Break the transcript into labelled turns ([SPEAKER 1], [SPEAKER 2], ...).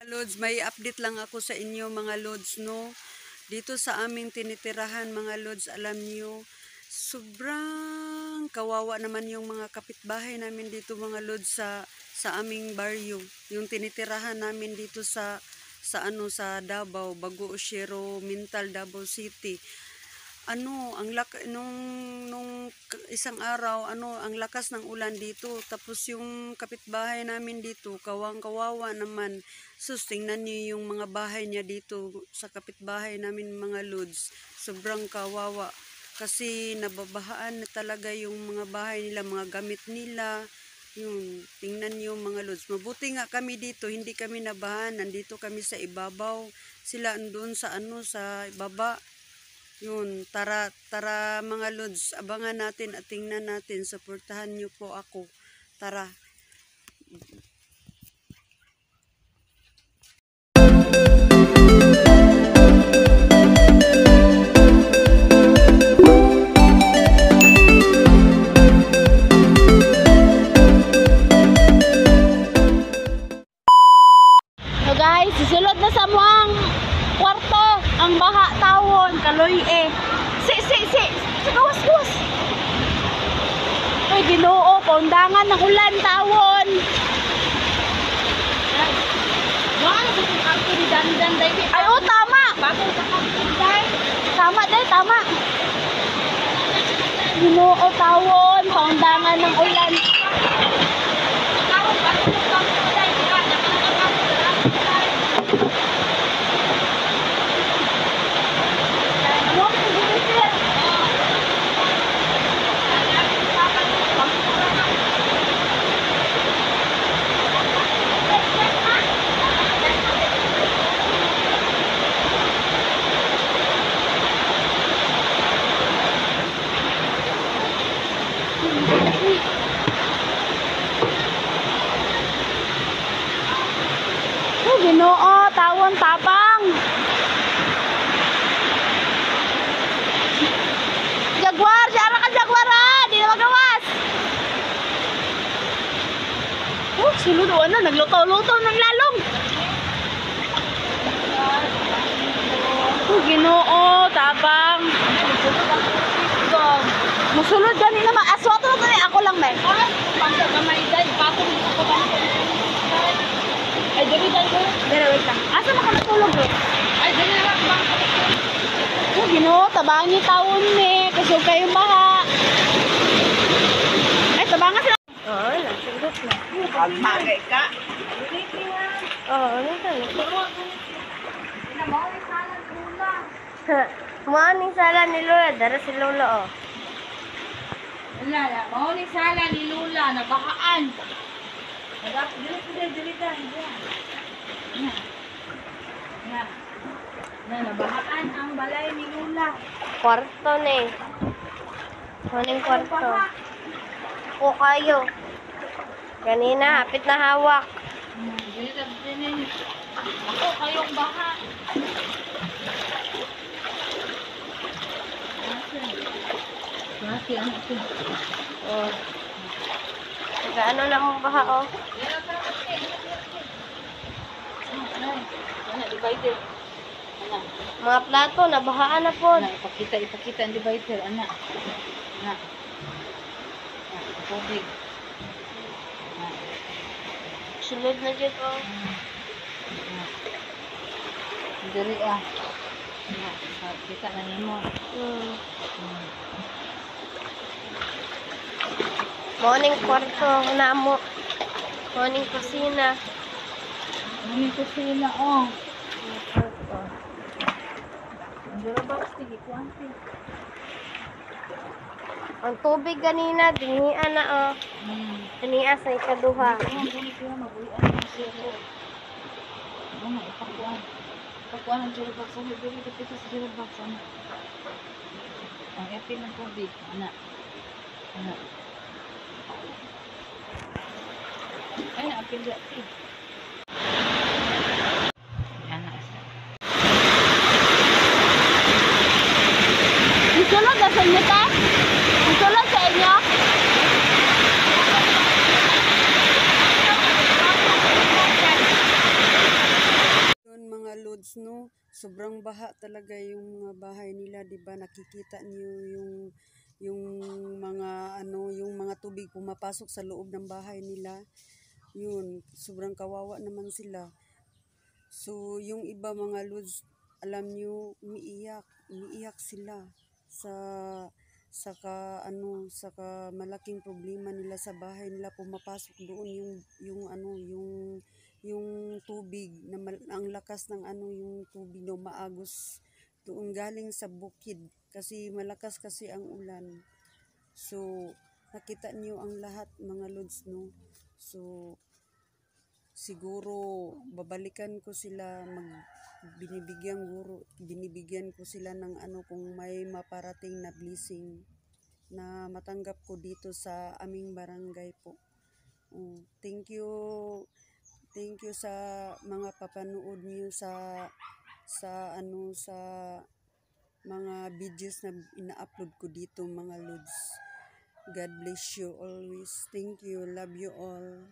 [SPEAKER 1] Lods, may update lang ako sa inyo mga Lods, no? Dito sa aming tinitirahan mga Lods, alam nyo, sobrang kawawa naman yung mga kapitbahay namin dito mga Lods sa aming baryo. Yung tinitirahan namin dito sa Davao, Bago Oshero, Mintal, Davao City. Nung isang araw, ang lakas ng ulan dito. Tapos yung kapitbahay namin dito, kawawa naman. Sus, tingnan niyo yung mga bahay niya dito sa kapitbahay namin mga Lods. Sobrang kawawa. Kasi nababahaan na talaga yung mga bahay nila, mga gamit nila. Yun, tingnan niyo mga Lods. Mabuti nga kami dito, hindi kami nabahan. Nandito kami sa ibabaw. Sila andun sa sa ibaba. Yun, tara mga Lods, abangan natin at tingnan natin, suportahan niyo po ako. Tara.
[SPEAKER 2] So guys, susulod na sa muang kwarto ang baha tawon kaloy gawas ay Ginoo, paundangan ng ulan tawon ay o tama tama Ginoo tawon paundangan ng ulan. Ginoo, tawon tapang. Jaguar, siara ka Jaguar ha, di na magawas. Sulod o nagluto-luto ng lalong. Ginoo, tapang. Musulod gani naman, aswato na gani ako lang may. Pangka gamay dai, patong ko ba? Ay, dali. Pero wait lang. Asa na ka natulog eh? Ay, dali na lang. Ginoo, tabangi tawon ni. Kasi kayo baha. Ay, tabangan sila. Oo, nagsindot na. Pagmagay ka. Oo, Mauning sala ni Lola. Dara si Lola, oh.
[SPEAKER 3] Wala, mauning sala ni Lola. Nabahaan. Dili ka. Nabahaan ang balay ni Lola.
[SPEAKER 2] Kwarto ni. Maning kwarto. O kayo. Kanina, hapit na hawak.
[SPEAKER 3] Ako, kayong baha. Kasi ano ito?
[SPEAKER 2] Oh. Ano na mong baha, oh.
[SPEAKER 3] Anak, divider. Anak.
[SPEAKER 2] Mga plato, nabahaan na po.
[SPEAKER 3] Anak, ipakita ang divider, anak. Anak. Tubig.
[SPEAKER 2] Sunod na dyan, oh.
[SPEAKER 3] Dari ah. Anak, kita na nimo.
[SPEAKER 2] Morning kwarto, namo. Morning kusina.
[SPEAKER 3] Morning kusina, oh. Box tigit kuanti.
[SPEAKER 2] Ang tubig kanina, dinihan na, oh. Dinihan sa ikaduha.
[SPEAKER 3] Dili ko mabuhian ng zero. Ano, ipakuan. Ipakuan ang zero box. Ano, dili dito sa zero box, ano. Ang epin ng tubig, anak. Anak. Ay, naapil dati. Anak.
[SPEAKER 2] Isulod na sa inyo, ta? Isulod sa inyo?
[SPEAKER 1] lods, no? Sobrang baha talaga yung mga bahay nila, 'di ba? Nakikita niyo yung mga ano, yung mga tubig pumapasok sa loob ng bahay nila. Yun, sobrang kawawa naman sila. So, yung iba mga lods, alam niyo, umiiyak sila sa saka malaking problema nila sa bahay nila, pumapasok doon yung tubig na ang lakas ng yung tubig na maagos doon galing sa bukid kasi malakas kasi ang ulan. So, nakita niyo ang lahat mga lods, no? So, siguro babalikan ko sila, binibigyan ko sila ng kung may maparating na blessing na matanggap ko dito sa aming barangay po. Thank you sa mga papanood niyo sa mga videos na ina-upload ko dito mga lods. God bless you always. Thank you. Love you all.